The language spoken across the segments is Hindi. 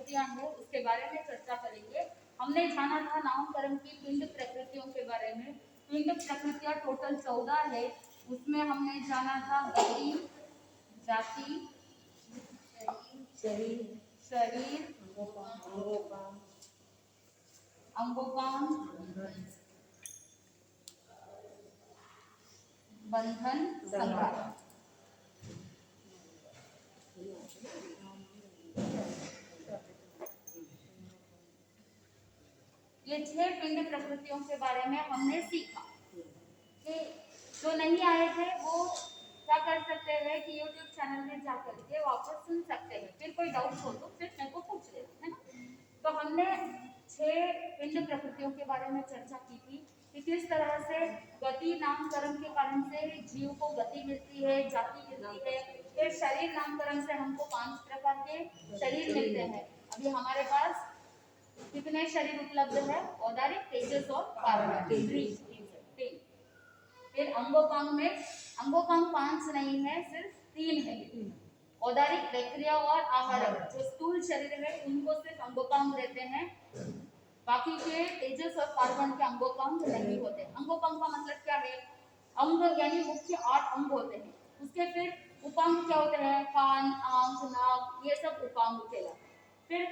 प्रकृतियां हैं उसके बारे में चर्चा करेंगे। हमने जाना था नामकरण की पिंड प्रकृतियों के बारे में। पिंड प्रकृतियां टोटल 14 है। उसमें हमने जाना था गति, जाति, शरीर, अंगोपांग, बंधन, संघात। ये 6 पिंड प्रकृतियों के बारे में हमने सीखा। कि जो नहीं आए थे वो क्या कर सकते हैं कि YouTube चैनल में जाकर के वापस सुन सकते हैं। फिर कोई डाउट हो तो फिर मेरे को पूछ लेना, है ना। तो हमने 6 पिंड प्रकृतियों के बारे में चर्चा की थी कि किस तरह से गति नामकरण के कारण से जीव को गति मिलती है, जाति मिलती है। फिर शरीर नामकरण से हमको 5 प्रकार के शरीर मिलते हैं। अभी हमारे पास कितने शरीर उपलब्ध है? औदारिक, तेजस और पारमार्थिक। फिर अंगोपांग में अंगोपांग 5 नहीं है, सिर्फ 3 है। औदारिक, बैक्टीरिया और आहारक, जो स्थूल शरीर है उनको सिर्फ अंगोपांग रहते हैं, बाकी के तेजस और कार्बन के अंगोपांग नहीं होते। अंगोपांग का मतलब क्या है? अंग यानी मुख्य 8 अंग होते हैं। उसके फिर उपांग क्या होते हैं? कान, आंख, नाक, ये सब उपांग कहलाते हैं। फिर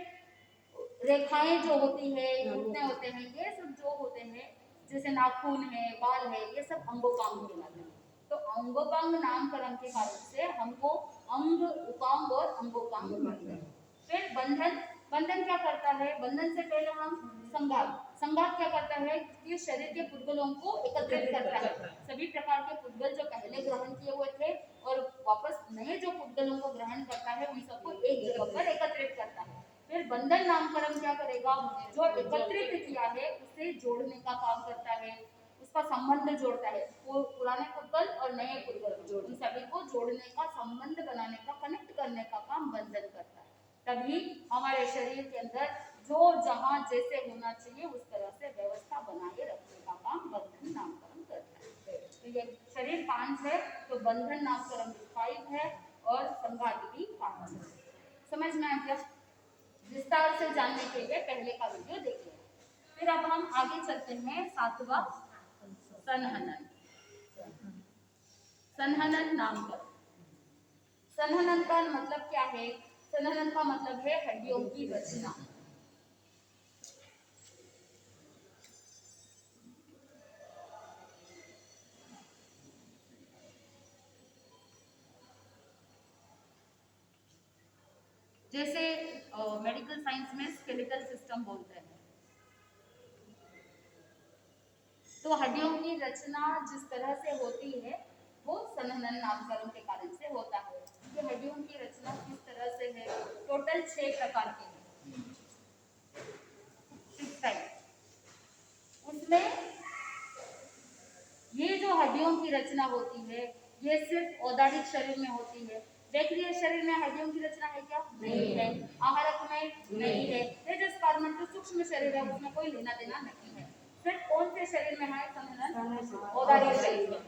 रेखाएं जो होती है, घुटने होते हैं, ये सब जो होते हैं जैसे नाखून है, बाल है, ये सब अंगोपांग कहलाते हैं। तो अंगोपांग नामकरण के कारण से हमको अंग, उपांग और अंगोपांग मिलते हैं। फिर बंधन, बंधन क्या करता है? बंधन से पहले हम संघात, संघात क्या करता है कि शरीर के पुद्गलों को एकत्रित करता है। सभी प्रकार के पुद्गल जो पहले ग्रहण किए हुए थे और वापस नए जो पुद्गलों को ग्रहण करता है उन सबको एक जगह पर एकत्रित करता है। फिर बंधन नामकरण क्या करेगा? जो एकत्रित किया है उसे जोड़ने का काम करता है, उसका संबंध जोड़ता है। पुराने पुद्गल और नए पुद्गल उन सभी को जोड़ने का, संबंध बनाने का, कनेक्ट करने का काम बंधन करता है। तभी हमारे शरीर के अंदर जो जहां जैसे होना चाहिए उस तरह से व्यवस्था बनाए रखने का काम बंधन नामकरण करता है। तो ये शरीर 5 है, तो बंधन नामकरण 5 है और संघात भी 5 है। समझ में आ गया? विस्तार से जानने के लिए पहले का वीडियो देखिए। फिर अब हम आगे चलते हैं 7वां संहनन। संहनन नामकरण। संहनन का मतलब क्या है? संहनन का मतलब है हड्डियों की रचना। जैसे मेडिकल साइंस में स्केलेटल सिस्टम बोलते हैं। तो हड्डियों की रचना जिस तरह से होती है वो संहनन नामकरण के कारण से होता है। कि हड्डियों की रचना किस तरह से है? टोटल 6 प्रकार के हैं, 6 टाइप। उसमें ये जो हड्डियों की रचना होती है ये सिर्फ औदारिक शरीर में होती है। बैक्टीरियल शरीर में हड्डियों की रचना है क्या? नहीं है। आहारक में नहीं है। तेजस कार्बन जो सूक्ष्म शरीर है उसमें कोई लेना देना नहीं है। फिर कौन से शरीर में है संहनन? औदारिक शरीर में।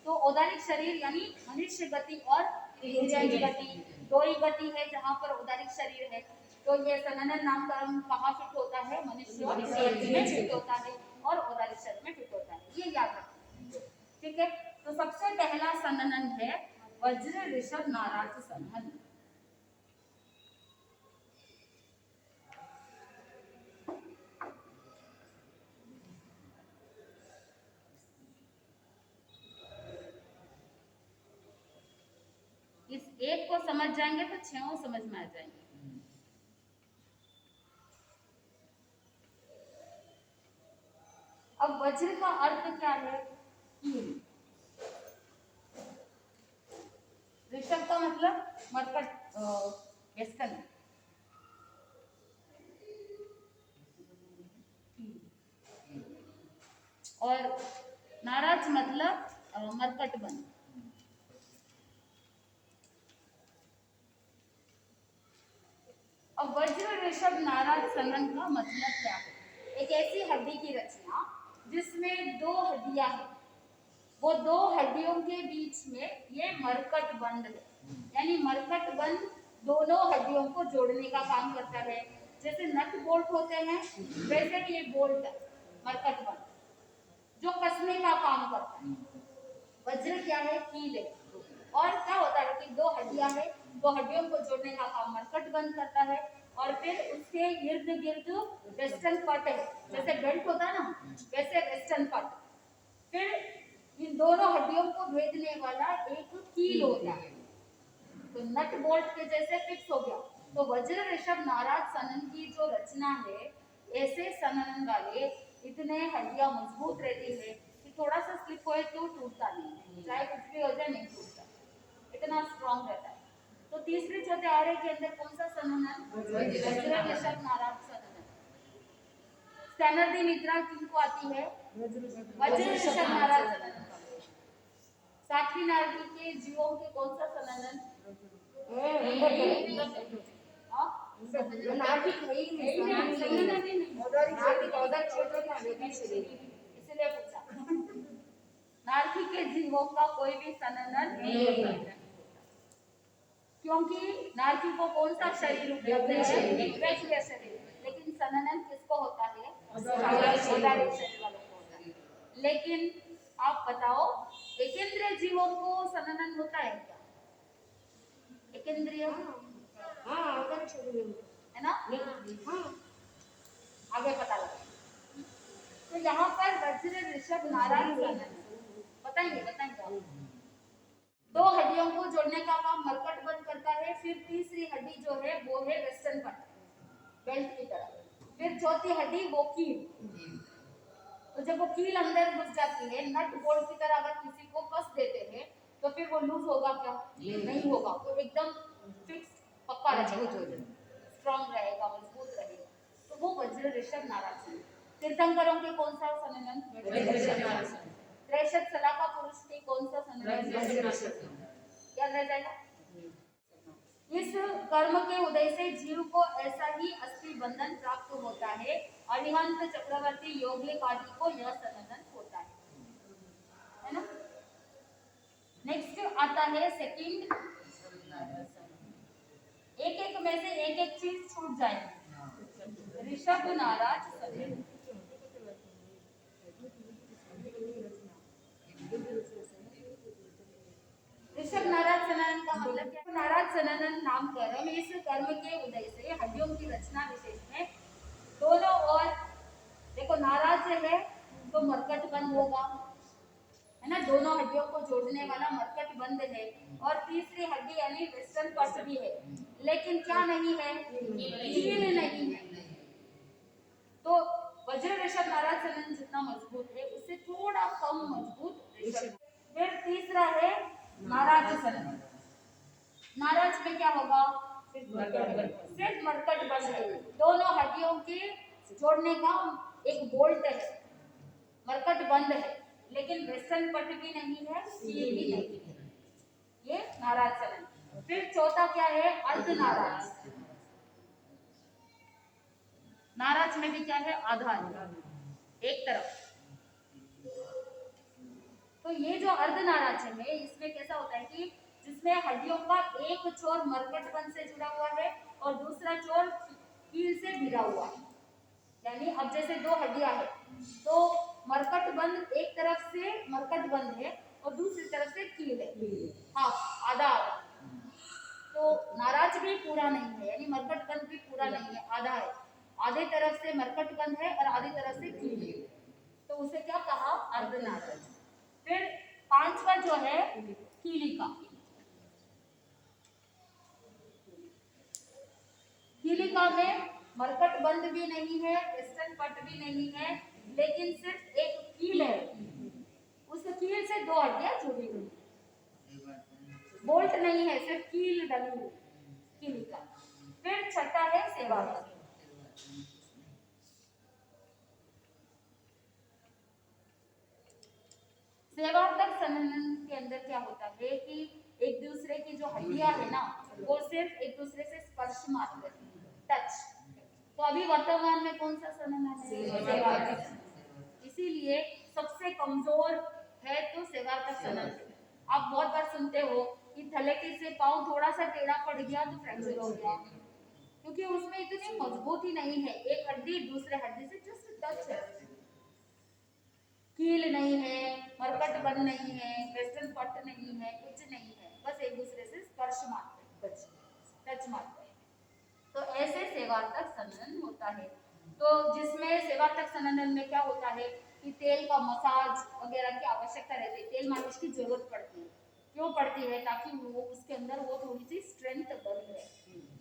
तो औदारिक शरीर यानी मनुष्य गति और इंद्रियज गति, दो ही गति है जहाँ पर औदारिक शरीर है। तो ये संहनन नामकरण कहाँ फिट होता है? मनुष्य में फिट होता है और औदारिक शरीर में फिट होता है, ये याद रखना। ठीक है, तो सबसे पहला संहनन है वज्र ऋषभ नाराज संहनन। इस एक को समझ जाएंगे तो 6 समझ में आ जाएंगे। अब वज्र का अर्थ क्या है? कील। ऋषभ का मतलब मरकट, वेस्टर्न। और नाराज मतलब मरकट बन। अब वज्र ऋषभ नाराज संहनन का मतलब क्या है? एक ऐसी हड्डी की रचना जिसमें 2 हड्डियां हैं, वो 2 हड्डियों के बीच में ये मरकट बंद है। यानी मरकट बंद दोनों हड्डियों को जोड़ने का काम करता है। जैसे नट बोल्ट होते हैं वैसे ये बोल्ट है मरकट बंद जो कसने का काम करता है। वज्र क्या है? कील है। और क्या होता है कि दो हड्डियां है, दो हड्डियों को जोड़ने का काम मरकट बंद करता है। और फिर उसके इर्द गिर्द वेस्टर्न कट है, जैसे बेल्ट होता है ना वैसे वेस्टर्न कट। फिर इन दोनों हड्डियों को भेदने वाला एक कील होता है। तो नट बोल्ट के जैसे फिक्स हो गया। तो वज्र ऋषभ नाराज सनन की जो रचना है, ऐसे सनन वाले इतने हड्डियां मजबूत रहती है कि थोड़ा सा स्लिप होए तो टूटता नहीं, चाहे कुछ भी हो जाए नहीं टूटता, इतना स्ट्रांग रहता है। तो तीसरे चौथे आर्य के अंदर कौन सा सनन? वज्र ऋषभ नाराज सनन। स्टैनर्दी निद्रा किनको आती है? वज्र ऋषभ नाराज सनन। सातवीं नारदी के जीवों के कौन सा सनन? इसलिए पूछा, नारदी के जीवों का कोई भी सनन नहीं होता, क्योंकि नारदी को कौन सा शरीर उपलब्ध है? वैश्य शरीर। लेकिन सनन किसको होता है? औदारिक शरीर वालों को होता है। लेकिन आप बताओ एकेंद्रिय जीवों को सनन होता है क्या? एकेंद्रिय है ना? आगे पता लगा। तो यहाँ पर वज्र ऋषभ नाराज सनन बताएंगे आप। दो हड्डियों को जोड़ने का काम मरकट बंद करता है। फिर तीसरी हड्डी जो है वो है वेस्टर्न कट, बेल्ट की तरह। फिर चौथी हड्डी वो कील। तो जब वो कील अंदर घुस जाती है, नट बोल्ट की तरह अगर किसी को कस देते हैं तो फिर वो लूज होगा क्या? नहीं होगा। तो एकदम फिक्स पक्का रहेगा, स्ट्रांग रहेगा, मजबूत रहेगा। तो वो वज्र ऋषभ नाराज है। तीर्थंकरों के कौन सा सनन? त्रेषठ सलाका पुरुष के कौन सा सनन? याद रह जाएगा। इस कर्म के उदय से जीव को ऐसा ही अस्थि बंधन प्राप्त होता है। अरिहंत चक्रवर्ती योगिक आदि को यह सनन होता है ना। नेक्स्ट आता है सेकंड। एक एक में से एक एक चीज छूट जाएगी। ऋषभ नाराज सनन। ऋषभ नाराज सनन का मतलब क्या? नाराज सनन नाम कर्म इस कर्म के उदय से हड्डियों की रचना विशेष में दोनों ओर देखो नाराज है तो मरकट बंद होगा, है ना, दोनों हड्डियों को जोड़ने वाला मरकट बंद है। और तीसरी हड्डी यानी वेस्टर्न कट भी है, लेकिन क्या नहीं है? कील नहीं है। तो वज्र ऋषभ नाराज सनन जितना मजबूत है उससे थोड़ा कम मजबूत ऋषभ। फिर तीसरा है नाराज सनन। नाराज में क्या होगा? सिर्फ मरकट बंद है, दोनों हड्डियों के जोड़ने का एक बोल्ट है, मरकट बंद है, लेकिन वेस्टर्न कट भी नहीं है, कील भी नहीं है। ये नाराज सनन। फिर चौथा क्या है? अर्ध नाराज। नाराज में भी क्या है? आधा एक तरफ। तो ये जो अर्ध नाराज है इसमें कैसा होता है कि जिसमें हड्डियों का एक छोर मरकट बंद से जुड़ा हुआ है और दूसरा छोर कील से भिड़ा हुआ है। यानी अब जैसे दो हड्डियां है तो मरकट बंद एक तरफ से मरकट बंद है और दूसरी तरफ से कील है, हाँ आधा आधा। तो नाराज भी पूरा नहीं है, यानी मरकट बंद भी पूरा नहीं है, आधा है। आधे तरफ से मरकट बंद है और आधी तरफ से कील है, तो उसे क्या कहा? अर्ध नाराज। फिर पांचवा जो है कीलिका। कीलिका में मरकट बंद भी नहीं है, वेस्टर्न कट भी नहीं है, लेकिन सिर्फ एक कील है। उस कील से दो हड्डियां जुड़ी हुई, बोल्ट नहीं है, सिर्फ कील डली हुई कीलिका। फिर छठा है सेवावर्त। सेवावर्त सनन के अंदर क्या होता है कि एक दूसरे की जो हड्डियां है ना वो सिर्फ एक दूसरे से स्पर्श मात्र है, टच। तो अभी वर्तमान में कौन सा सनन है? सेवावर्त। इसीलिए सबसे कमजोर है तो सेवावर्त सनन। आप बहुत बार सुनते हो कि थलेटी से पांव थोड़ा सा टेढ़ा पड़ गया तो फ्रैक्चर हो गया, क्योंकि उसमें इतनी मजबूती नहीं है, एक हड्डी दूसरे हड्डी से जस्ट टच है, कील नहीं है, मरकट बन नहीं है, वेस्टर्न कट नहीं है, कुछ नहीं है, बस एक दूसरे से स्पर्श मात्र, टच मात्र। तो ऐसे सेवार्थक संनयन होता है। तो जिसमें सेवार्थक संनयन में क्या होता है कि तेल का मसाज वगैरह की आवश्यकता रहती है, तेल मालिश की जरूरत पड़ती है। क्यों पड़ती है? ताकि वो उसके अंदर वो थोड़ी सी स्ट्रेंथ बनी रहे,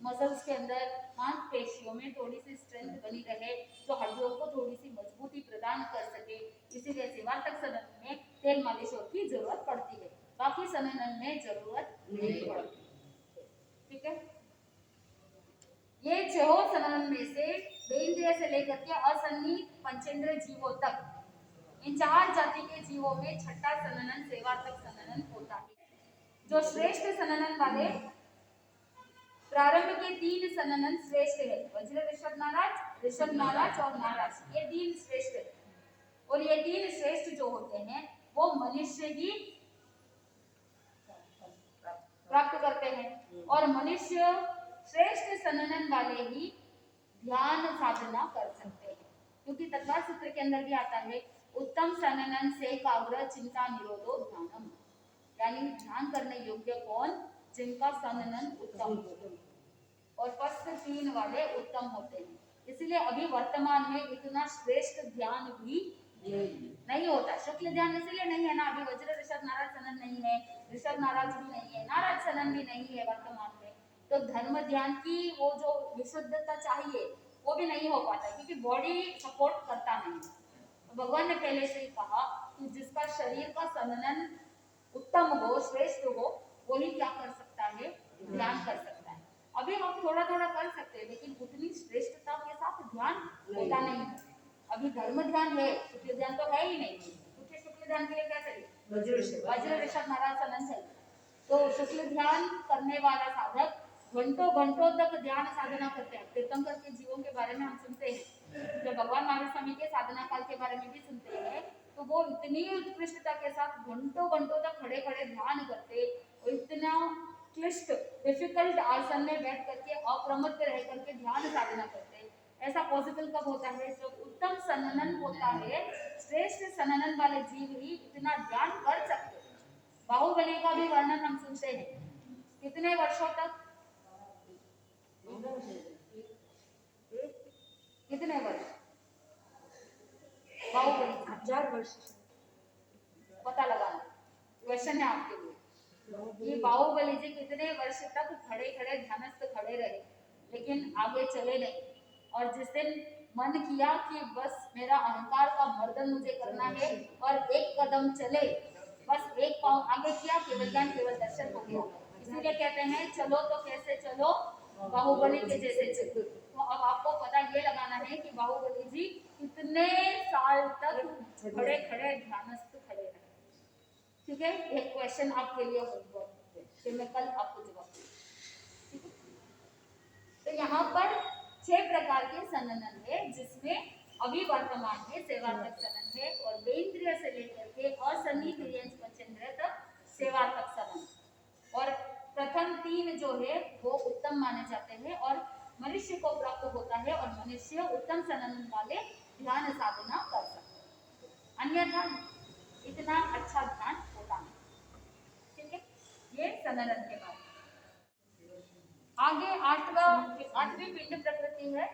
मसल्स के अंदर मांसपेशियों में थोड़ी सी स्ट्रेंथ बनी रहे, जो हड्डियों को थोड़ी सी मजबूती प्रदान कर सके। इसीलिए सेवार्थक संनयन में तेल मालिशों की जरूरत पड़ती है, बाकी संनयन में जरूरत नहीं पड़ती। ठीक है, ये छह संनयन में से देहेंद्रिय से लेकर के असन्निहित पंचेंद्रिय जीवों तक, इन 4 जाति के जीवों में छठा संनयन सेवार्थक संनयन होता है। जो श्रेष्ठ संनयन वाले, प्रारंभ के 3 संनयन श्रेष्ठ है, वज्र, ऋषभ नाराज और नाराज, ये 3 श्रेष्ठ है। और ये 3 श्रेष्ठ जो होते हैं वो मनुष्य ही प्राप्त करते हैं, और मनुष्य श्रेष्ठ संनयन वाले ही ध्यान साधना कर सकते हैं। क्योंकि तत्व सूत्र के अंदर भी आता है उत्तम संनयन से एकाग्र चिंता निरोधो ध्यानम, यानी ध्यान करने योग्य कौन? जिनका संनयन उत्तम हो, और फर्स्ट 3 वाले उत्तम होते हैं। इसलिए अभी वर्तमान में इतना श्रेष्ठ ध्यान भी नहीं होता। शुक्ल ध्यान इसलिए नहीं है ना, अभी वज्र ऋषभ नाराज सनन नहीं है, ऋषभ नाराज भी नहीं है, नाराज सनन भी नहीं है वर्तमान में। तो धर्म ध्यान की वो जो विशुद्धता चाहिए वो भी नहीं हो पाता, क्योंकि बॉडी सपोर्ट करता नहीं। तो भगवान ने पहले से ही कहा कि जिसका शरीर का सनन उत्तम हो, श्रेष्ठ हो, वही क्या कर सकता है? ध्यान कर सकता है। अभी हम थोड़ा थोड़ा कर सकते हैं, लेकिन उतनी श्रेष्ठता के साथ ध्यान होता नहीं है। अभी धर्म ध्यान है, शुक्ल ध्यान तो है ही नहीं, क्योंकि शुक्ल ध्यान के लिए क्या चाहिए? वज्र ऋषभ नाराज सनन चाहिए। तो शुक्ल ध्यान करने वाला साधक घंटों घंटों तक ध्यान साधना करते हैं। तीर्थंकर के जीवों के बारे में हम सुनते हैं, जब भगवान महावीर स्वामी के साधना काल के बारे में भी सुनते हैं, तो वो इतनी उत्कृष्टता के साथ घंटों घंटों तक खड़े खड़े ध्यान करते, और इतना क्लिष्ट डिफिकल्ट आसन में बैठ करके अप्रमत्त रह करके ध्यान साधना करते। ऐसा पॉसिबल कब होता है? जब उत्तम संनयन होता है, श्रेष्ठ संनयन वाले जीव ही इतना ध्यान कर सकते। बाहुबली का भी वर्णन हम सुनते हैं, कितने वर्षों तक? कितने वर्ष? बाहुबली 1000 वर्ष। पता लगाना, क्वेश्चन है आपके लिए कि बाहुबली जी कितने वर्ष तक खड़े खड़े ध्यानस्थ खड़े रहे, लेकिन आगे चले नहीं। और जिस दिन मन किया कि बस मेरा अहंकार का मर्दन मुझे करना है और एक कदम चले, बस एक पांव आगे किया, केवल ज्ञान केवल दर्शन हो गया। इसीलिए कहते हैं चलो तो कैसे चलो, बाहुबली के जैसे चलो। तो अब आपको पता ये लगाना है कि बाहुबली जी कितने साल तक खड़े खड़े ध्यानस्थ खड़े रहे। ठीक है, एक क्वेश्चन आपके लिए होगा, फिर मैं कल आपको जवाब दूंगी। ठीक है, तो यहाँ पर 6 प्रकार के संनयन है, जिसमें अभी वर्तमान में सेवार्थक संनयन है, और देहेंद्रिय से लेकर के असन्निहित पंचेंद्रिय तक सेवार्थक संनयन। और प्रथम 3 जो है वो उत्तम माने जाते हैं और मनुष्य को प्राप्त होता है, और मनुष्य उत्तम संनयन वाले ध्यान साधना कर सकते हैं, अन्यथा इतना अच्छा ध्यान होता नहीं। ठीक है, ये संनयन के बारे में। आगे 8वीं पिंड प्रकृति है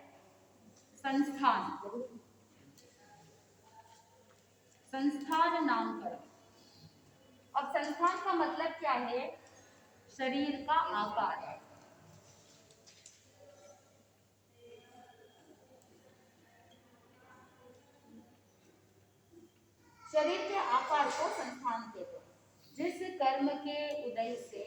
संस्थान। संस्थान नामकरण। अब संस्थान का मतलब क्या है? शरीर का आकार। शरीर के आकार को संस्थान कहते हैं। जिस कर्म के उदय से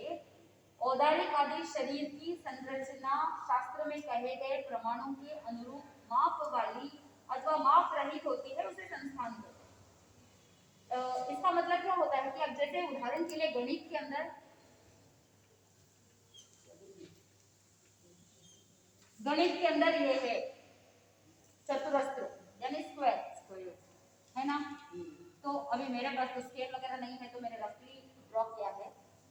औदारिक आदि शरीर की संरचना शास्त्र में कहे गए प्रमाणों के अनुरूप माप वाली अथवा माप रहित होती है, उसे संस्थान कहते हैं। इसका मतलब क्या होता है कि अब जैसे उदाहरण के लिए गणित के अंदर ये है चतुरस्र यानी स्क्वायर है ना। तो अभी मेरे पास तो स्केल वगैरह नहीं है, तो मैंने रफली ड्रॉ किया है।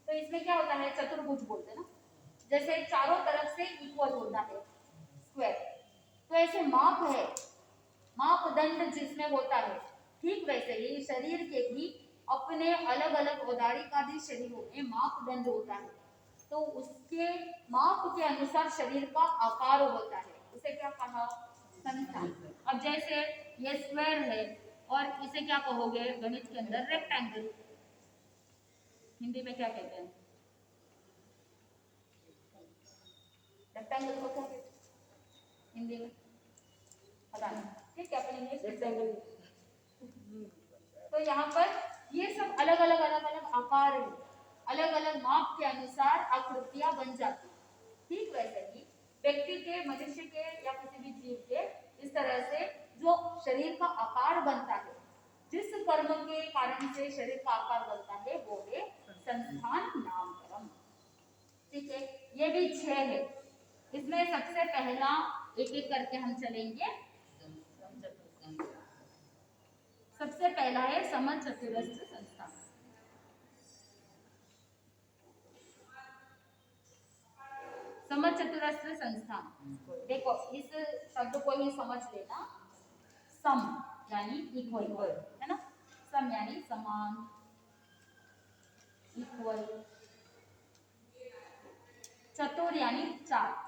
तो इसमें क्या होता है, चतुर्भुज बोलते हैं ना, जैसे चारों तरफ से इक्वल होता है, स्क्वायर। तो ऐसे माप है, मापदंड जिसमें होता है, ठीक वैसे ही शरीर के भी अपने अलग अलग औदारिकादि शरीरों में मापदंड होता है। तो उसके माप के अनुसार शरीर का आकार होता है, उसे क्या कहा, संस्थान। अब जैसे ये स्क्वायर है और इसे क्या कहोगे गणित के अंदर, रेक्टेंगल। हिंदी में क्या कहते हैं, रेक्टेंगल को क्या कहते हैं हिंदी में, पता नहीं, ठीक है, अपन इंग्लिश रेक्टेंगल। तो यहाँ पर ये सब अलग अलग आकार है, अलग अलग माप के अनुसार आकृतियां बन जाती हैं। ठीक वैसे ही व्यक्ति के, मनुष्य के या किसी भी जीव के इस तरह से जो शरीर का आकार बनता है, जिस कर्म के कारण से शरीर का आकार बनता है, वो है संस्थान नामकरण। ठीक है, ये भी 6 है। इसमें सबसे पहला एक एक करके हम चलेंगे। सबसे पहला है समचतुरस्र संस्थान। समचतुरस्र संस्थान, देखो इस शब्द को ही समझ लेना। सम यानी इक्वल, है ना, सम यानी समान, इक्वल। चतुर यानी 4।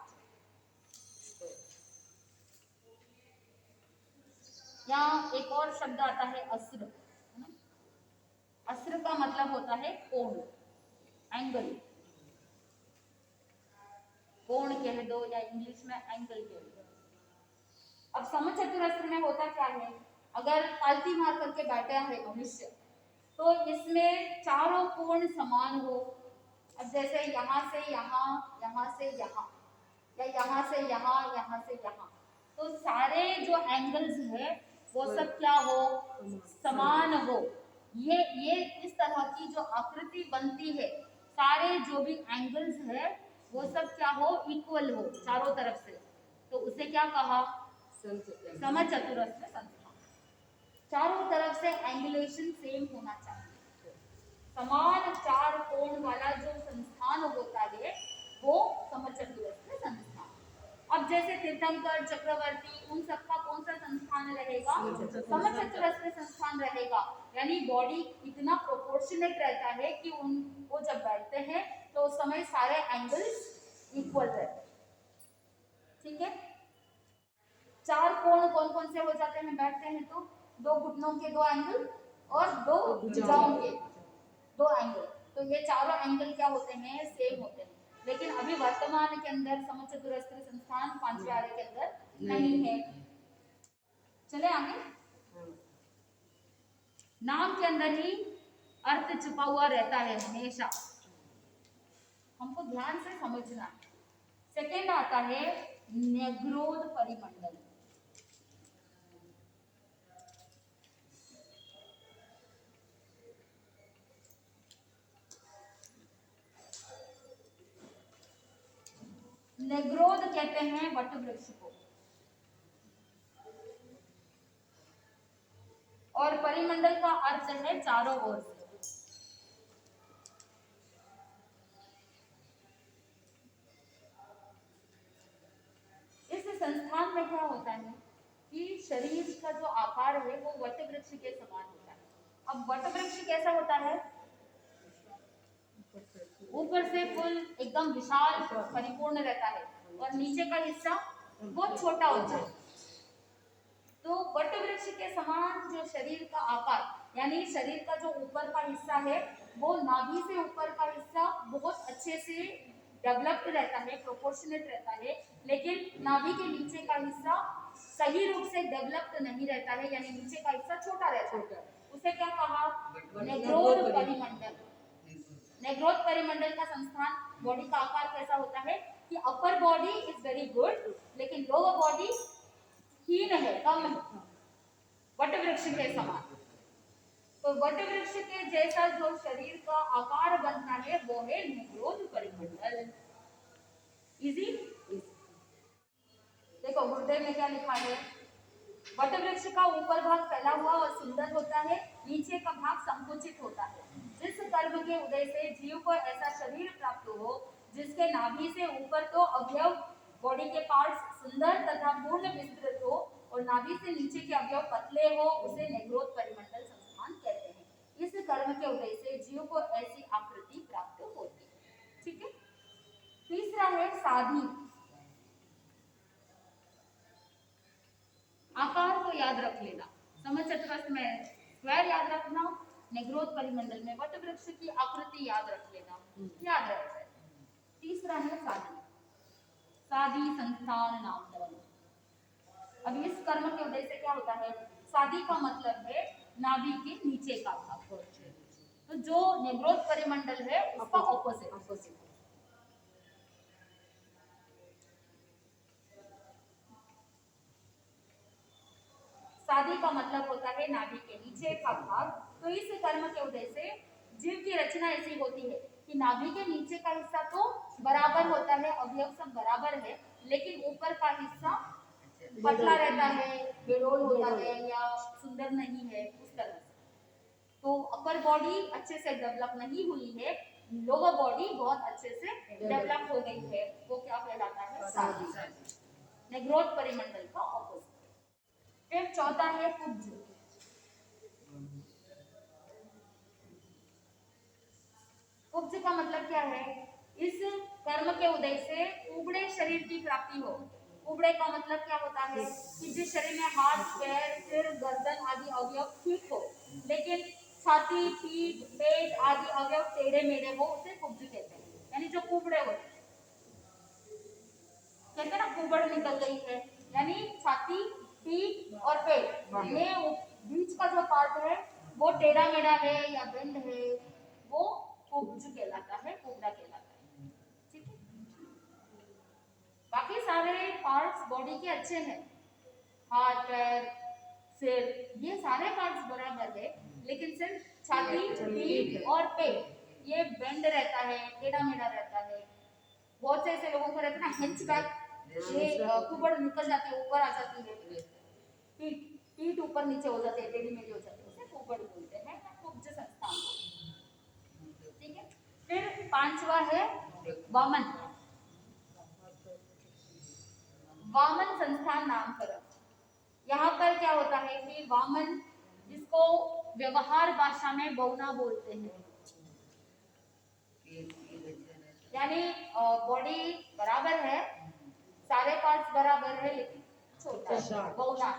यहाँ एक और शब्द आता है अस्र, है ना। अस्र का मतलब होता है कोण, एंगल, कोण कह दो या इंग्लिश में एंगल कह दो। अब समचतुरस्र में होता क्या है, अगर पालती मार करके बैठा है मनुष्य, तो इसमें चारों कोण समान हो। अब जैसे यहाँ से यहाँ, यहाँ से यहाँ, या यहाँ से यहाँ, यहाँ से यहाँ, तो सारे जो एंगल्स है वो सब क्या हो, समान हो। ये इस तरह की जो आकृति बनती है, सारे जो भी एंगल्स है वो सब क्या हो, इक्वल हो चारों तरफ से, तो उसे क्या कहा, समचतुरस्र संस्थान। चारों तरफ से एंगुलेशन सेम होना चाहिए, समान 4 कोण वाला जो संस्थान होता है वो समचतुरस्र संस्थान। अब जैसे तीर्थंकर, चक्रवर्ती, उन सबका कौन सा संस्थान रहेगा, समचतुरस्र संस्थान रहेगा। यानी बॉडी इतना प्रोपोर्शनेट रहता है कि उनको जब बैठते हैं तो उस समय सारे एंगल्स इक्वल रहते हैं। ठीक है, 4 कोण कौन कौन से हो जाते हैं, बैठते हैं तो 2 घुटनों के 2 एंगल और 2 भुजाओं के 2 एंगल, तो ये चारों एंगल क्या होते हैं, सेम होते हैं। लेकिन अभी वर्तमान के अंदर समचतुरस्र संस्थान 5वें आरे के अंदर नहीं है। चले आगे, नाम के अंदर ही अर्थ छुपा हुआ रहता है हमेशा, हमको ध्यान से समझना। सेकेंड आता है न्यग्रोध परिमंडल। नेग्रोध कहते हैं वट वृक्ष को, और परिमंडल का अर्थ है चारों ओर से। इस संस्थान में क्या होता है कि शरीर का जो आकार है वो वट वृक्ष के समान होता है। अब वट वृक्ष कैसा होता है, ऊपर से फुल एकदम विशाल परिपूर्ण रहता है और नीचे का हिस्सा बहुत छोटा होता है। तो वट वृक्ष के समान जो शरीर का आकार, यानी शरीर का जो ऊपर का हिस्सा है वो नाभि से ऊपर का हिस्सा बहुत अच्छे से डेवलप्ड रहता है, प्रोपोर्शनेट रहता है, लेकिन नाभि के नीचे का हिस्सा सही रूप से डेवलप्ड नहीं रहता है, यानी नीचे का हिस्सा छोटा रहता है। उसे क्या कहा, नेग्रोध परिमंडल। नेग्रोध परिमंडल का संस्थान, बॉडी का आकार कैसा होता है कि upper body is very good, लेकिन लोअर बॉडी हीन है, कम है, वट वृक्ष के समान। तो वट वृक्ष के जैसा जो शरीर का आकार बनता है वो है नेग्रोध परिमंडल। इजी, देखो गुर्दे में क्या लिखा है, वट वृक्ष का ऊपर भाग फैला हुआ और सुंदर होता है, नीचे का भाग संकुचित होता है। जिस कर्म के उदय से जीव को ऐसा शरीर प्राप्त हो जिसके नाभि से ऊपर तो अवयव बॉडी के पार्ट्स सुंदर तथा पूर्ण विस्तृत हो और नाभि से नीचे के अवयव पतले हो, उसे नेग्रोथ परिमंडल संस्थान कहते हैं। इस कर्म के उदय से जीव को ऐसी आकृति प्राप्त होती है। ठीक है। तीसरा है साधी। आकार को याद रख लेना, समचतुरस्र में स्क्वायर याद रखना, नेग्रोथ परिमंडल में वट वृक्ष की आकृति याद रख लेना, याद रख जाए। तीसरा है साधी। साधी संस्थान नामकरण। अब इस कर्म के उदय से क्या होता है? साधी का मतलब है नाभि के नीचे का भाग, तो जो नेग्रोथ परिमंडल है उसका ऑपोजिट। साधी का मतलब होता है नाभि के नीचे का भाग। तो इस कर्म के उदय से जीव की रचना ऐसी होती है कि नाभि के नीचे का हिस्सा तो बराबर होता है, अवयव सब बराबर है, लेकिन ऊपर का हिस्सा पतला रहता है, बेडोल होता है या सुंदर नहीं है, उस तरह से। तो अपर बॉडी अच्छे से डेवलप नहीं हुई है, लोअर बॉडी बहुत अच्छे से डेवलप हो गई है, वो क्या कहलाता है? साधी। नेग्रोथ परिमंडल का ऑपोजिट। फिर चौथा है कुब्ज। कुब्ज का मतलब क्या है? इस कर्म के उदय से कुबड़े शरीर की प्राप्ति हो। कुबड़े का मतलब क्या होता है कि जिस शरीर में हाथ, पैर, सिर, गर्दन आदि अवयव ठीक हो, लेकिन छाती, पीठ, पेट आदि अवयव टेढ़े मेढ़े हो, उसे कुब्ज कहते हैं। यानी जो कुबड़े होते हैं, कहते हैं ना कुबड़ निकल गई है, यानी छाती, पीठ और पेट में बीच का जो पार्ट है वो टेढ़ा मेढ़ा है या बेंड है, वो कुब्ज कहलाता है, कुबड़ा कहलाता है। ठीक है। बाकी सारे पार्ट्स बॉडी के अच्छे हैं, हाथ, पैर, सिर, ये सारे पार्ट्स बराबर है, लेकिन सिर्फ छाती, पीठ और पेट ये बेंड रहता है, टेढ़ा मेढ़ा रहता है। बहुत से ऐसे लोगों को रहता है ना हिंचबैक, ये कुबड़ निकल जाती है, ऊपर आ जाती है, पीठ ऊपर नीचे हो जाती है, टेढ़ी मेढ़ी हो जाती है, उसे कुबड़ बोलते हैं, कुब्ज संस्थान। ठीक है। फिर पांचवा है वामन। वामन संस्थान नामकरण। यहाँ पर क्या होता है कि वामन, जिसको व्यवहार भाषा में बौना बोलते हैं, यानी बॉडी बराबर है, सारे पार्ट्स बराबर है, लेकिन छोटा बौना।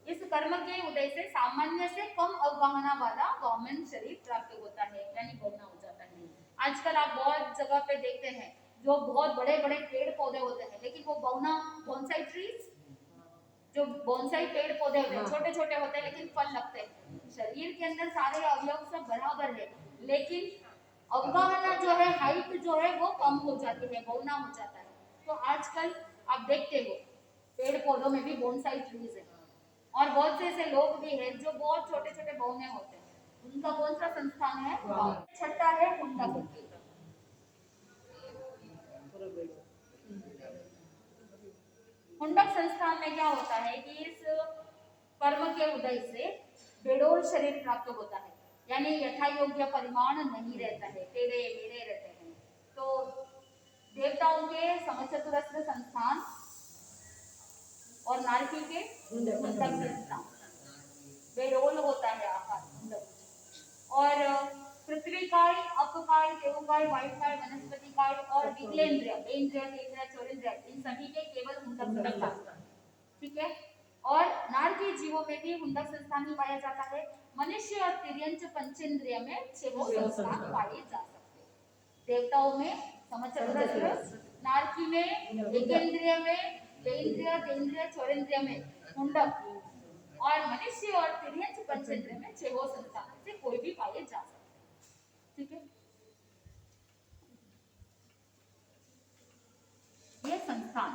इस कर्म के उदय से सामान्य से कम अवगाहना वाला वामन शरीर प्राप्त होता है, यानी बौना हो जाता है। आजकल आप बहुत जगह पे देखते हैं जो बहुत बड़े बड़े पेड़ पौधे होते हैं, लेकिन वो बौना, बोनसाई ट्रीज, जो बोनसाई पेड़ पौधे होते हैं, छोटे छोटे होते हैं लेकिन फल लगते हैं। शरीर के अंदर सारे अवयव सब बराबर है, लेकिन अवगाहना जो है, हाइट जो है वो कम हो जाती है, बौना हो जाता है। तो आजकल आप देखते हो पेड़ पौधों में भी बोनसाई ट्रीज है, और बहुत से ऐसे लोग भी हैं जो बहुत छोटे छोटे बौने होते हैं, उनका कौन सा संस्थान है? छठा है मुंडक। मुंडक संस्थान में क्या होता है कि इस कर्म के उदय से बेडोल शरीर प्राप्त होता है, यानी यथा योग्य परिमाण नहीं रहता है, टेढ़े मेढ़े रहते हैं। तो देवताओं के समचतुरस्र संस्थान और नारकी के मुंडक संस्थान, बेडोल होता है आकार मुंडक। और पृथ्वीकाय, अपकाय, देवकाय, वायुकाय, वनस्पतिकाय और विकलेंद्रिय, इंद्रिय, चौरेंद्रिय, इन सभी के केवल मुंडक संस्थान। ठीक है। और नारकी जीवों में भी मुंडक संस्थान ही पाया जाता है। मनुष्य और तिर्यंच पंचेंद्रिय में छह संस्थान पाए जा सकते हैं। देवताओं में समचतुरस्र, नारकी में, एकेंद्रिय में, देन्द्रिय, तेन्द्रिय, चौरेंद्रिय में मुंडक, और मनुष्य और तिर्यंच पंचेंद्रिय में छह संस्थान से कोई भी पाए जा सकते हैं। ठीक है। ये संस्थान,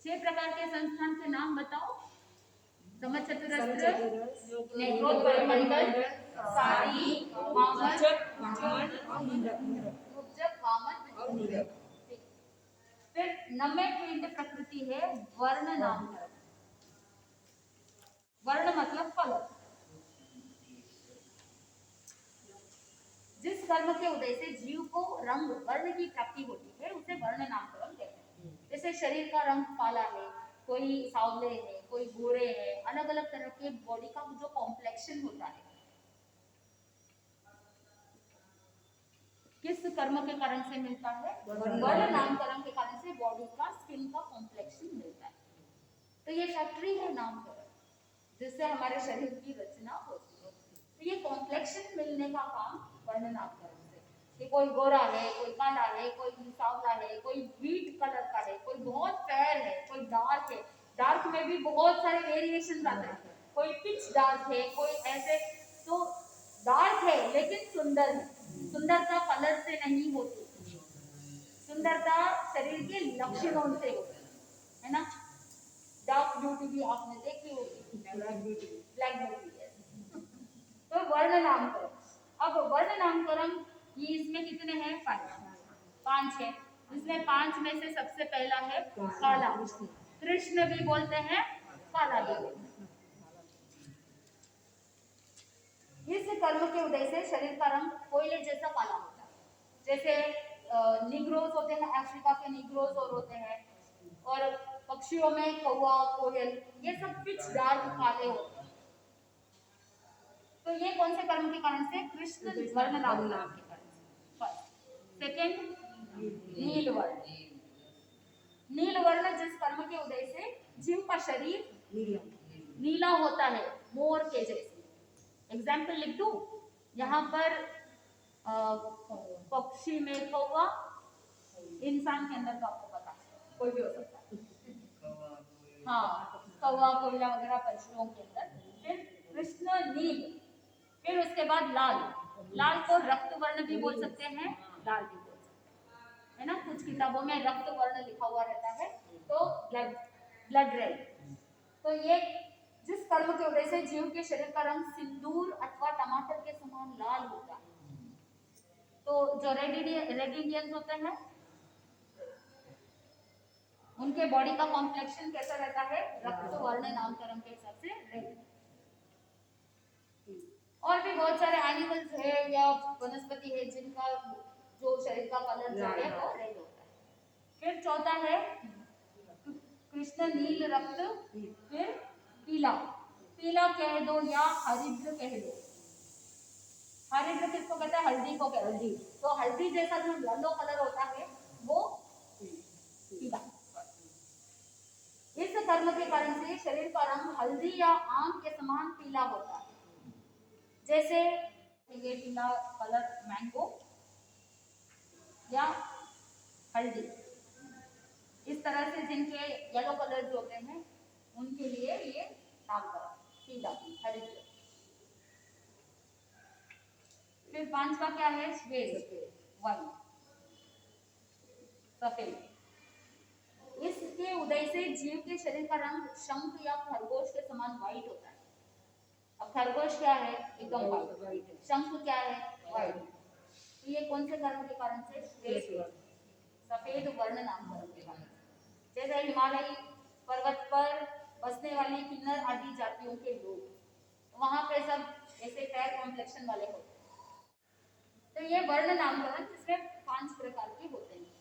6 प्रकार के संस्थान के नाम बताओ। समचतुरस्र, नेग्रोथ परिमंडल, साधी, वामन, कुब्जक, वामन और मुंडक। फिर 9वें पिंड प्रकृति है वर्ण नामकरण। वर्ण मतलब फलक। जिस कर्म के उदय से जीव को रंग वर्ण की प्राप्ति होती है उसे वर्ण नामकरण कहते हैं। जैसे शरीर का रंग काला है, कोई सावले है, कोई गोरे है, अलग अलग तरह के बॉडी का जो कॉम्प्लेक्शन होता है, किस कर्म के कारण से मिलता है? वर्ण नामकरण के कारण से बॉडी का स्किन का कॉम्प्लेक्शन मिलता है। तो ये फैक्ट्री है नामकरण, जिससे हमारे शरीर की रचना होती है। तो ये कॉम्प्लेक्शन मिलने का काम वर्ण नामकरण से, कि कोई गोरा है, कोई काला है, कोई सांवला है, कोई व्हीट कलर का है, कोई बहुत फेयर है, कोई डार्क है। डार्क में भी बहुत सारे वेरिएशन आते हैं, कोई पिच डार्क है, कोई ऐसे। तो डार्क है लेकिन सुंदर है। सुंदरता कलर से नहीं होती, सुंदरता शरीर के लक्षणों से होती है ना। डार्क ब्यूटी भी आपने देखी होगी, ब्लैक ब्यूटी। तो वर्ण नामकरण, अब वर्ण नामकरण ये इसमें कितने हैं? 5 है। इसमें 5 में से सबसे पहला है काला। कृष्ण भी बोलते हैं, काला भी बोलते हैं। इस कर्म के उदय से शरीर का रंग कोयले जैसा काला होता है। जैसे निग्रोस होते हैं, अफ्रीका के निग्रोस और होते हैं, और पक्षियों में कौवा, कोयल, ये सब पिच डार्क काले होते हैं। तो ये कौन से कर्म के कारण से? कृष्ण वर्ण नाम के कारण से। फर्स्ट। सेकेंड, नील वर्ण। नील वर्ण जिस कर्म के उदय से जीव का शरीर नीला होता है, मोर के जैसे। एग्जाम्पल लिख दूं, यहाँ पर पक्षी में कौवा, इंसान के अंदर तो आपको पता है कोई भी हो सकता है। हाँ, कौवा, कोयला वगैरह पक्षियों के अंदर। फिर कृष्ण नील, फिर उसके बाद लाल। लाल को रक्त वर्ण भी बोल सकते हैं, लाल भी बोल सकते हैं, है ना। कुछ किताबों में रक्त वर्ण लिखा हुआ रहता है, तो ब्लड रेड। तो ये जिस कर्म के उदय से जीव के शरीर का रंग सिंदूर अथवा टमाटर के समान लाल होता है। तो जो रेड इंडियंस होते हैं, उनके बॉडी का कॉम्प्लेक्शन कैसा रहता है? रक्त वर्ण नामकरण के हिसाब से रेड। और भी बहुत सारे एनिमल्स है या वनस्पति है जिनका जो शरीर का कलर जो है वो रेड होता है। फिर चौथा है कृष्ण नील रक्त, फिर पीला। पीला कह दो या हरिद्र कह दो। हरिद्र किसको कहते हैं? हल्दी को कहते हैं। तो हल्दी जैसा जो येलो कलर होता है वो पीला। इस कर्म के कारण से शरीर का रंग हल्दी या आम के समान पीला होता है। जैसे ये पीला कलर मैंगो या हल्दी, इस तरह से जिनके येलो कलर होते हैं उनके लिए ये नामकरण पीला, हरिद्र। फिर 5वां क्या है? श्वेत, व्हाइट, सफेद। इसके उदय से जीव के शरीर का रंग शंख या खरगोश के समान व्हाइट होता है। अब खरगोश क्या है? एकदम व्हाइट। शंख क्या है? व्हाइट। तो ये कौन से कर्म के कारण से? श्वेत, सफेद वर्ण नामकरण के कारण। जैसे हिमालय पर्वत पर बसने वाली किन्नर आदि जातियों के लोग, वहां पे सब ऐसे फेयर कॉम्प्लेक्शन वाले होते हैं। तो ये वर्ण नामकरण जिसमें 5 प्रकार के होते हैं: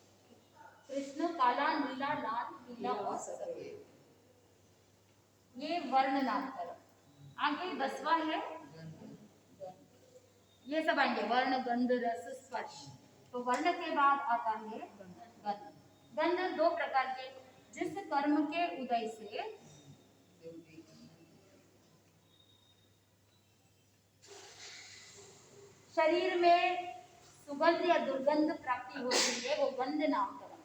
कृष्ण, काला, नीला, लाल, पीला और सफेद। ये वर्ण नामकरण। आगे 10वां है, ये सब आएंगे वर्ण, गंध, रस, स्पर्श। तो वर्ण के बाद आता है गंध। गंध 2 प्रकार के, जिस कर्म के उदय से शरीर में सुगंध या दुर्गंध प्राप्ति होती है वो गंध नामकरण।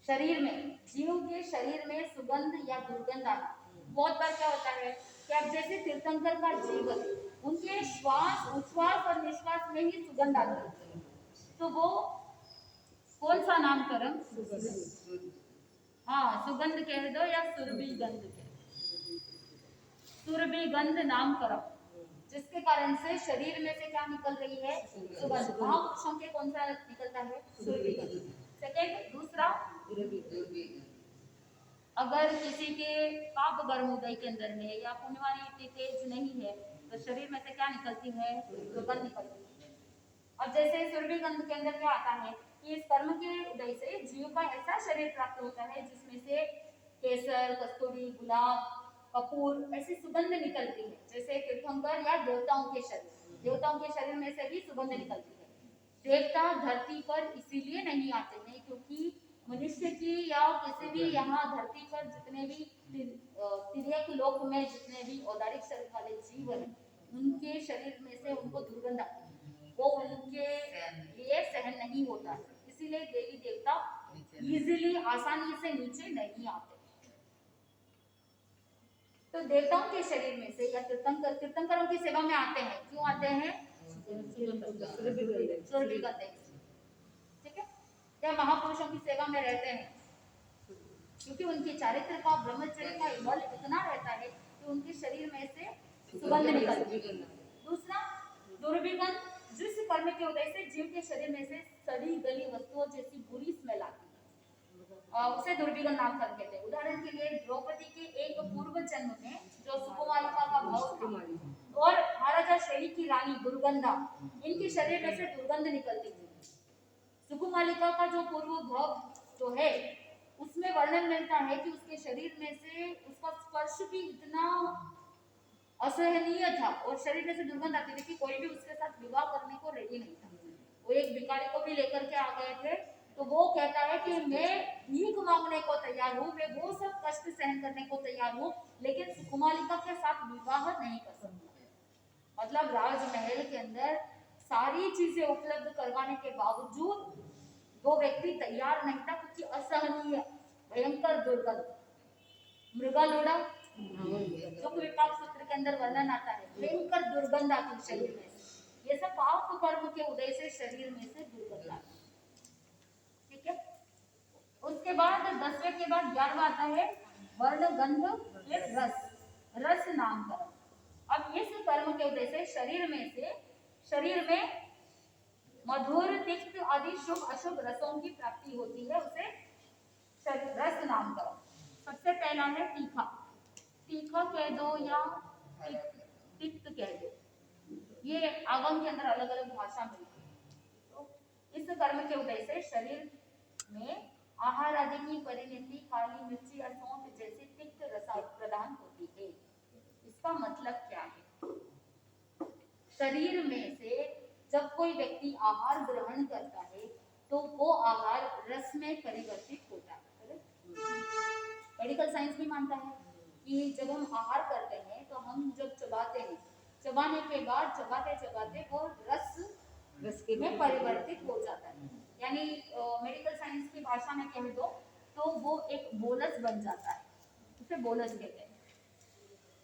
शरीर में, जीव के शरीर में सुगंध या दुर्गंध आना। बहुत बार क्या होता है कि अब जैसे तीर्थंकर का जीवन, उनके श्वास, उच्छ्वास और निश्वास में ही सुगंध आती है, तो वो कौन सा नामकरण? हाँ, सुगंध कह दो या सुरभि गंध कह दो। सुरभि गंध नामकरण, जिसके कारण से शरीर में से क्या निकल रही है? सुगंध। महापुरुषों के कौन सा निकलता है? सुरभि गंध। सेकेंड, दूसरा, अगर किसी के पाप गर्म उदय के अंदर है या पुण्यवानी इतनी तेज नहीं है तो शरीर में से क्या निकलती है, दुर्गंध निकलती है। अब जैसे सुरभि गंध के अंदर क्या आता है कि इस कर्म के उदय से जीव का ऐसा शरीर प्राप्त होता है जिसमें से केसर, कस्तूरी, गुलाब, कपूर ऐसी सुगंध निकलती है। जैसे तीर्थंकर या देवताओं के शरीर में से भी सुगंध निकलती है। देवता धरती पर इसीलिए नहीं आते हैं क्योंकि मनुष्य की या किसी भी यहाँ धरती पर जितने भी तिर्यक लोक में जितने भी औदारिक शरीर वाले जीव हैं उनके शरीर में से उनको दुर्गंध आती है, वो उनके लिए सहन नहीं होता है। इसीलिए देवी देवता इजीली आसानी से नीचे नहीं आते। तो देवताओं के शरीर में से या तीर्थंकरों की सेवा में आते हैं। क्यों आते हैं? ठीक है, या महापुरुषों की सेवा में रहते हैं क्योंकि उनके चारित्र का, ब्रह्मचर्य का बल इतना रहता है कि उनके शरीर में से सुगंध निकलती है। दूसरा, दुर्विगंध, जिस कर्म के उदय से जीव के शरीर में से सड़ी गली वस्तुओं जैसी बुरी स्मेल आती है उसे दुर्विगंध नाम कर कहते हैं। उदाहरण के लिए द्रौपदी के एक पूर्व जन्म में जो सुकुमालिका का भाव था और महाराजा श्रेणी की रानी दुर्गंधा, इनके शरीर में से दुर्गंध निकलती थी। सुकुमालिका का जो पूर्व भाव जो है उसमें वर्णन मिलता है कि उसके शरीर में से उसका स्पर्श भी इतना असहनीय था और शरीर में से दुर्गंध आती थी कि कोई भी उसके साथ विवाह करने को रेडी नहीं था। वो एक भिखारी को भी लेकर के आ गए थे तो वो कहता है कि मैं भीख मांगने को तैयार हूँ, मैं वो सब कष्ट सहन करने को तैयार हूँ, लेकिन सुकुमालिका के साथ विवाह नहीं कर सकता। मतलब राजमहल के अंदर सारी चीजें उपलब्ध करवाने के बावजूद वो व्यक्ति तैयार नहीं था क्योंकि असहनीय भयंकर दुर्गंध। मृगालोड़ा जो विपाक सूत्र के अंदर वर्णन आता है, भयंकर दुर्गंध आती शरीर में। ये सब पाप कर्म के उदय से शरीर में से दुर्गंध आती। ठीक है, उसके बाद 10वें के बाद 11वां आता है वर्ण, गंध, फिर रस नामकरण। अब इस कर्म के उदय से शरीर में मधुर, तिक्त आदि शुभ अशुभ रसों की प्राप्ति होती है, उसे रस नामकरण। सबसे पहला है तीखा कह दो या तिक्त कह दो, ये आगम के अंदर अलग अलग भाषा मिलती है। तो इस कर्म के उदय से शरीर में आहार आदि की परिणति काली मिर्ची या सौंठ जैसी तिक्त रस प्रदान होती है। इसका मतलब क्या है? शरीर में से जब कोई व्यक्ति आहार ग्रहण करता है तो वो आहार रस में परिवर्तित होता है। मेडिकल साइंस भी मानता है कि जब हम आहार करते हैं तो हम जब चबाते हैं, चबाने के बाद चबाते वो रस में परिवर्तित हो जाता है। यानी मेडिकल साइंस की भाषा में कह दो तो वो एक बोलस बन जाता है, उसे बोलस कहते हैं।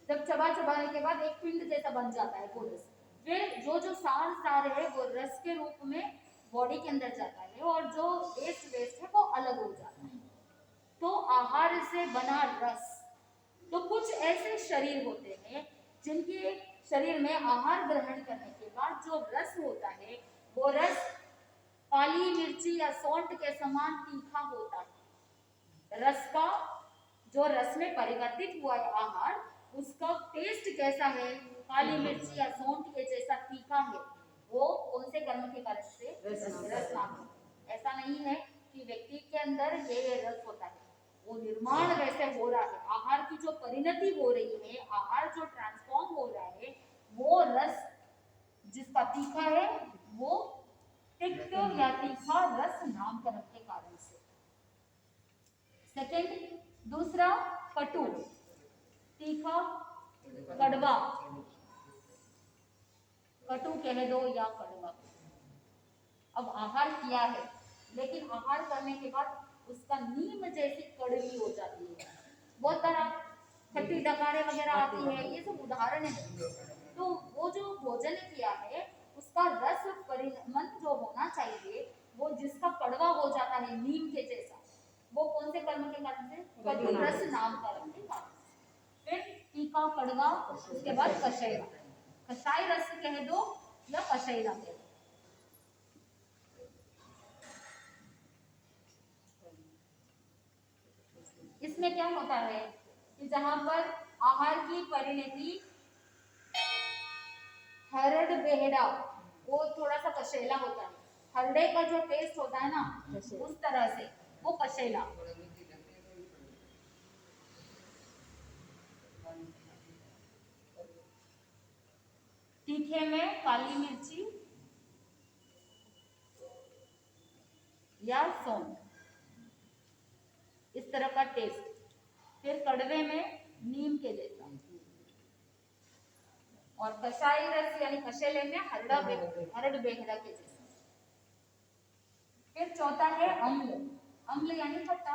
जब चबाने के बाद एक पिंड जैसा बन जाता है बोलस। फिर जो सार है वो रस के रूप में बॉडी के अंदर जाता है और जो वेस्ट है वो अलग हो जाता है। तो आहार से बना रस, तो कुछ ऐसे शरीर होते हैं जिनके शरीर में आहार ग्रहण करने के बाद जो रस होता है वो रस काली मिर्ची या सौंठ के समान तीखा होता है। रस का जो रस में परिवर्तित हुआ है आहार, उसका टेस्ट कैसा है? काली मिर्ची या सौंठ के जैसा तीखा है। वो कौन से कर्म के कारण से? रस नाम। ऐसा नहीं है कि व्यक्ति के अंदर ये रस होता है, वो निर्माण वैसे हो रहा है। आहार की जो परिणति हो रही है, आहार जो ट्रांसफॉर्म हो रहा है, वो रस जिसका तीखा है वो तिक्त या तीखा रस नामकरण के कारण से। सेकंड, दूसरा कटु, तीखा, कड़वा, कटु कह दो या कड़वा। अब आहार किया है लेकिन आहार करने के बाद उसका नीम जैसी कड़वी हो जाती है, बहुत तरह खट्टी डकारे वगैरह आती है, ये सब उदाहरण है। तो वो जो भोजन किया है उसका रस परिमल जो होना चाहिए वो जिसका कड़वा हो जाता है नीम के जैसा, वो कौन से कर्म के कारण से? कटु रस नाम कर्म के कारण। फिर तीखा, कड़वा, उसके बाद कषाय, कषाय रस कह दो या कषाय कह दो। इसमें क्या होता है कि जहां पर आहार की परिणति हरड़ बेहड़ा वो थोड़ा सा कशेला होता है। हरड़े का जो टेस्ट होता है ना उस तरह से वो कशेला। तीखे में काली मिर्ची या सौंफ, इस तरह का टेस्ट। फिर कड़वे में नीम के जैसा, और कसाई रस यानी कशेले में हरड़ बेहड़ा के जैसा। फिर चौथा है अम्ल, अम्ल यानी खट्टा।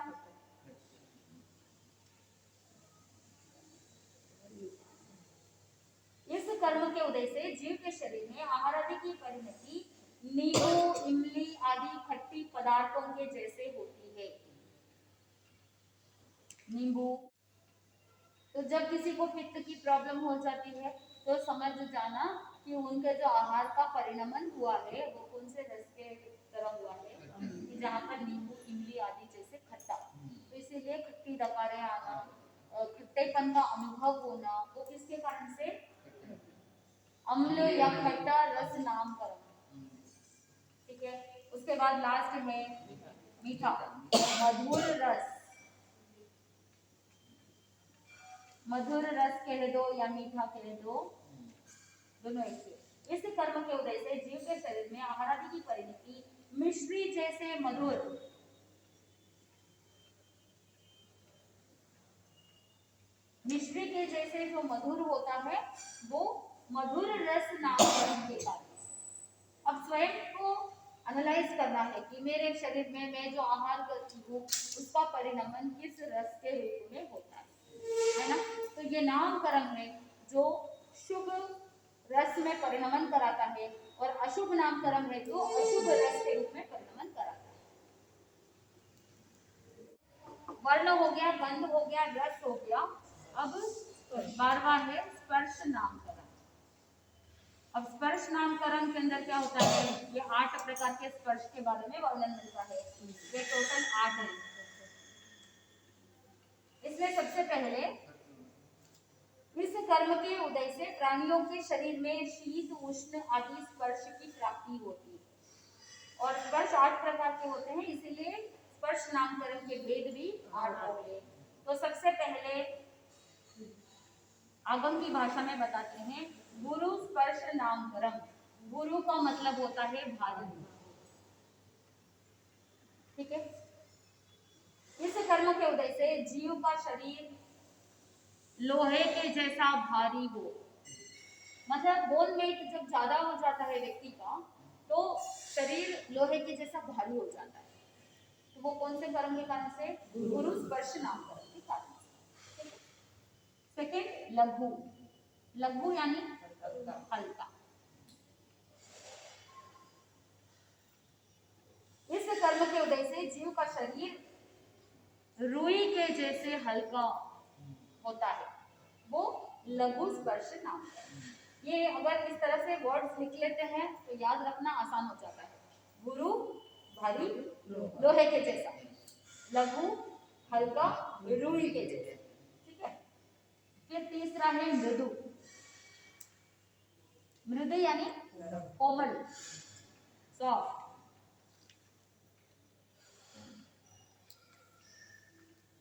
इस कर्म के उदय से जीव के शरीर में आहार आदि की परिणति नींबू, इमली आदि खट्टी पदार्थों के जैसे होती है। नींबू, तो जब किसी को पित्त की प्रॉब्लम हो जाती है तो समझ जाना कि उनके जो आहार का परिणमन हुआ है वो कौन से रस के तरह हुआ है, कि जहाँ पर नींबू, इमली आदि जैसे खट्टा। तो इसीलिए खट्टी डकारें आना, खट्टेपन का अनुभव होना, वो किसके कारण से? अम्ल या खट्टा रस नामकरण। ठीक है। उसके बाद लास्ट है मीठा, मधुर रस। मधुर रस कह दो या मीठा कह दो, दोनों एक ही। इस कर्म के उदय से जीव के शरीर में आहार आदि की परिणति मिश्री जैसे मधुर, मिश्री के जैसे जो मधुर होता है वो मधुर रस नामकरण के कारण। अब स्वयं को एनालाइज करना है कि मेरे शरीर में मैं जो आहार करती हूँ उसका परिणमन किस रस के रूप में होता है ना। तो ये नामकरण है जो शुभ रस में परिणमन कराता है, और अशुभ नामकरण है जो अशुभ रस के रूप में परिणमन कराता है। वर्ण हो गया, गंध हो गया, रस हो गया। अब 12वां है स्पर्श नामकरण। अब स्पर्श नामकरण के अंदर क्या होता है, ये 8 प्रकार के स्पर्श के बारे में वर्णन मिलता है। ये टोटल 8 है। इसमें सबसे पहले इस कर्म के उदय से प्राणियों के शरीर में शीत, उष्ण आदि स्पर्श की प्राप्ति होती है। और स्पर्श 8 प्रकार के होते हैं, इसीलिए स्पर्श नामकरण के भेद भी 8 हो गए। तो सबसे पहले आगम की भाषा में बताते हैं गुरु स्पर्श नामकरण। गुरु का मतलब होता है भारी। ठीक है। इस कर्म के उदय से जीव का शरीर लोहे के जैसा भारी हो, मतलब बोन वेट जब ज्यादा हो जाता है व्यक्ति का तो शरीर लोहे के जैसा भारी हो जाता है। तो वो कौन से कर्म के कारण से? गुरु स्पर्श नामकरण के कारण से। सेकेंड लघु, लघु यानी हल्का। इस कर्म के उदय से जीव का शरीर रुई के जैसे हल्का होता है, वो लघु स्पर्श नामकरण। ये अगर इस तरह से वर्ड्स लिख लेते हैं तो याद रखना आसान हो जाता है। गुरु भारी, लोहे के जैसा, लघु हल्का, रुई के जैसे। ठीक है। फिर तीसरा है मृदु। मृदु यानी कोमल, सॉफ्ट।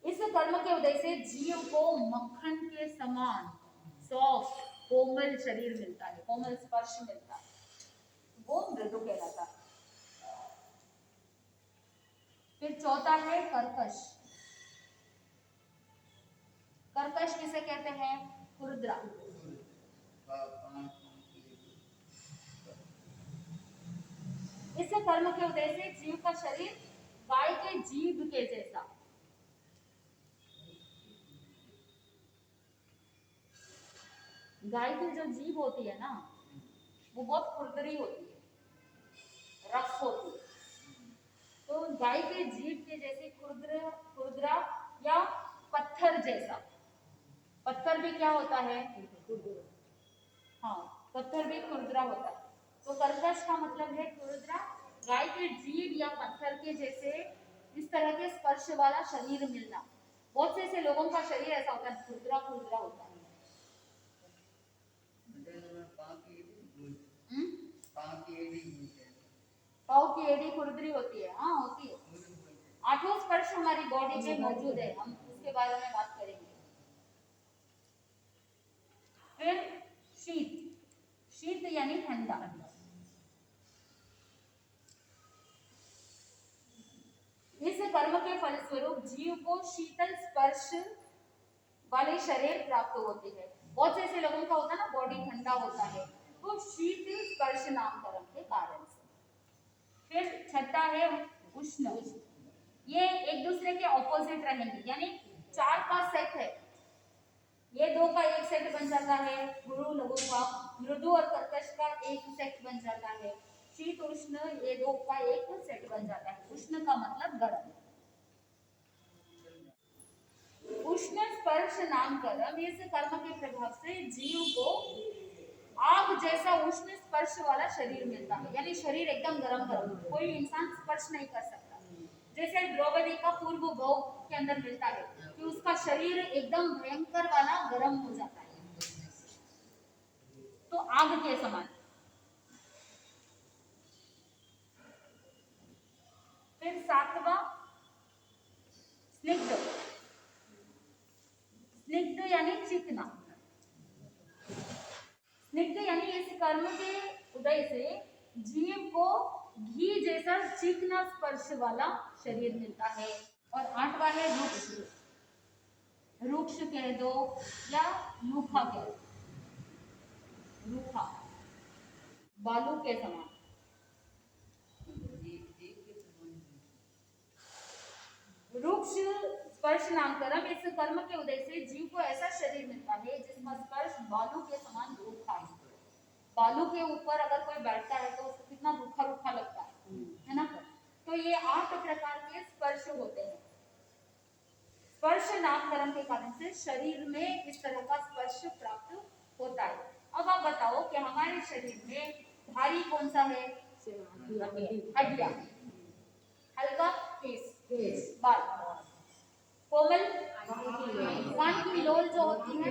इस कर्म के उदय से जीव को मक्खन के समान सॉफ्ट कोमल शरीर मिलता है, कोमल स्पर्श मिलता है, वो मृदु कहलाता है। फिर चौथा है कर्कश। कर्कश किसे कहते हैं? खुरदरा। इस कर्म के उदय से जीव का शरीर गाय के जीभ के जैसा, गाय की जो जीभ होती है ना वो बहुत खुरदरी होती है, रफ होती है। तो गाय के जीभ के जैसे खुरदरा, खुरदरा या पत्थर जैसा। पत्थर भी क्या होता है? हाँ, पत्थर भी खुरदरा होता है। तो कर्कश का मतलब है खुरदरा, गाय के जीभ या पत्थर के जैसे इस तरह के स्पर्श वाला शरीर मिलना। बहुत से ऐसे लोगों का शरीर ऐसा होता है, खुरदरा खुरदरा होता है। पाँव की एड़ी खुरदरी होती है, हाँ होती है। आठों स्पर्श हमारी बॉडी में मौजूद है, हम उसके बारे में बात करेंगे। फिर शीत, शीत यानी ठंडा। इस कर्म के फलस्वरूप जीव को शीतल स्पर्श वाले शरीर प्राप्त होती है। बहुत से ऐसे लोगों का होता है ना, बॉडी ठंडा होता है, तो शीतल स्पर्श नामकरण के कारण से। फिर छठा है उष्ण, ये एक दूसरे के ऑपोजिट रहेंगे, यानी चार का सेट है, ये दो का एक सेट बन जाता है, गुरु लघु का, मृदु और कर्कश का एक सेट बन जाता है, शीत उष्ण ये दो का एक सेट बन जाता है। उष्ण का मतलब गर्म। उष्ण स्पर्श नामकरण, इस कर्म के प्रभाव से जीव को आग जैसा उष्ण स्पर्श वाला शरीर मिलता है, यानी शरीर एकदम गर्म गर्म, कोई इंसान स्पर्श नहीं कर सकता। जैसे द्रौपदी का पूर्व भोग के अंदर मिलता है कि उसका शरीर एकदम भयंकर वाला गर्म हो जाता है, तो आग के समान। फिर सातवां स्निग्ध, स्निग्ध यानी चिकना। स्निग्ध यानी इस कर्म के उदय से जीव को घी जैसा चिकना स्पर्श वाला शरीर मिलता है। और आठवां है रुक्ष, रुक्ष कह दो या रूखा कह दो, रूखा बालू के समान। रुक्ष स्पर्श नामकरण, इस कर्म के उदय से जीव को ऐसा शरीर मिलता है जिसका स्पर्श बालू के समान रूखा है। बालू के ऊपर अगर कोई बैठता है तो उसको कितना रूखा रूखा लगता है ना। तो ये 8 प्रकार के स्पर्श होते हैं। स्पर्श नामकरण के कारण से शरीर में इस तरह का स्पर्श प्राप्त होता है। अब आप बताओ कि हमारे शरीर में भारी कौन सा है? हड्डियां, हल्का केस, बाल, कोमल कान की लोल जो होती है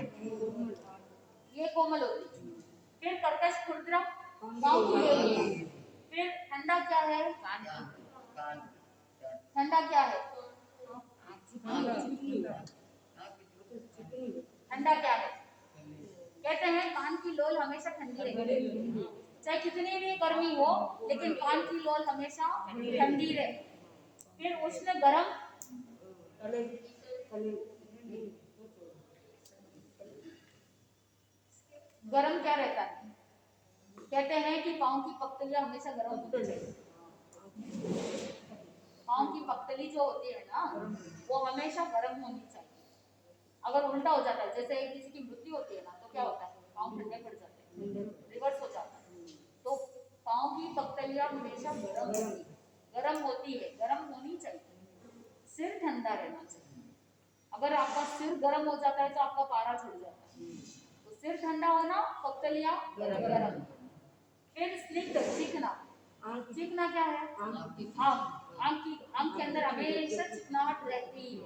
ये कोमल होती है। फिर कर्कश खुरदरा पाँव की लोल। फिर ठंडा क्या है? ठंडा क्या है? ठंडा क्या है? कहते हैं कान की लोल हमेशा ठंडी रहेगी, चाहे कितनी भी गर्मी हो लेकिन कान की लोल हमेशा ठंडी रहे। फिर उष्ण गरम, गरम क्या रहता है? कहते हैं कि पाँव की पक्तलियां हमेशा गर्म होती है। पाँव की पक्तली जो होती है ना वो हमेशा गर्म होनी चाहिए। अगर उल्टा हो जाता है, जैसे किसी की मृत्यु होती है ना, तो क्या होता है? पाँव ठंडे पड़ जाते हैं, रिवर्स हो जाता है। तो पाँव की पक्तलियां हमेशा गर्म होती है, गर्म होनी चाहिए। सिर ठंडा रहना चाहिए। अगर आपका सिर गर्म हो जाता है तो आपका पारा चढ़ जाता है, तो सिर ठंडा होना, पक्तलियां गर्म। फिर स्निग्ध, चिकना, चिकना क्या है? आंख के अंदर हमेशा चिकनाहट रहती है।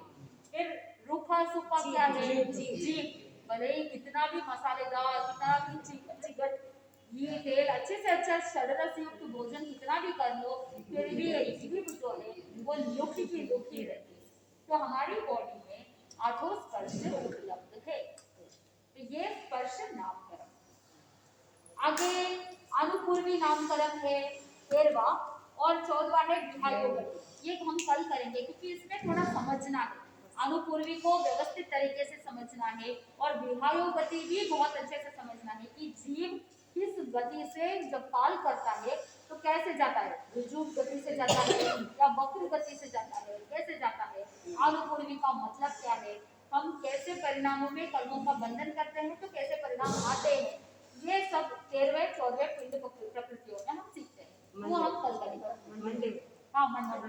फिर रूखा सूखा क्या है? जीभ, भले ही कितना भी मसालेदार, कितना भी चिकट ये तेल अच्छे से अच्छा षड्रस युक्त भोजन कितना भी कर लो, फिर भी जीभ जो है वो लुकी की लुकी रहती है। तो हमारी बॉडी में 8 स्पर्श उपलब्ध है। तो ये स्पर्श नामकरण। आगे अनुपूर्वी नामकरण है 13वां, और 14वां है विहायोगति। ये हम कल करेंगे क्योंकि इसमें थोड़ा समझना है, अनुपूर्वी को व्यवस्थित तरीके से समझना है और विहायोगति भी बहुत अच्छे से समझना है कि जीव किस गति से जब काल करता है तो कैसे जाता है, ऋजु गति से जाता है या वक्र गति से जाता है, कैसे जाता है, अनुपूर्वी का मतलब क्या है, हम कैसे परिणामों में कर्मों का बंधन करते हैं तो कैसे परिणाम आते हैं, ये सब 13वें 14वें पिंड प्रकृतियों में हम सीखते हैं। वो हम कल करेंगे। हाँ, मंडे।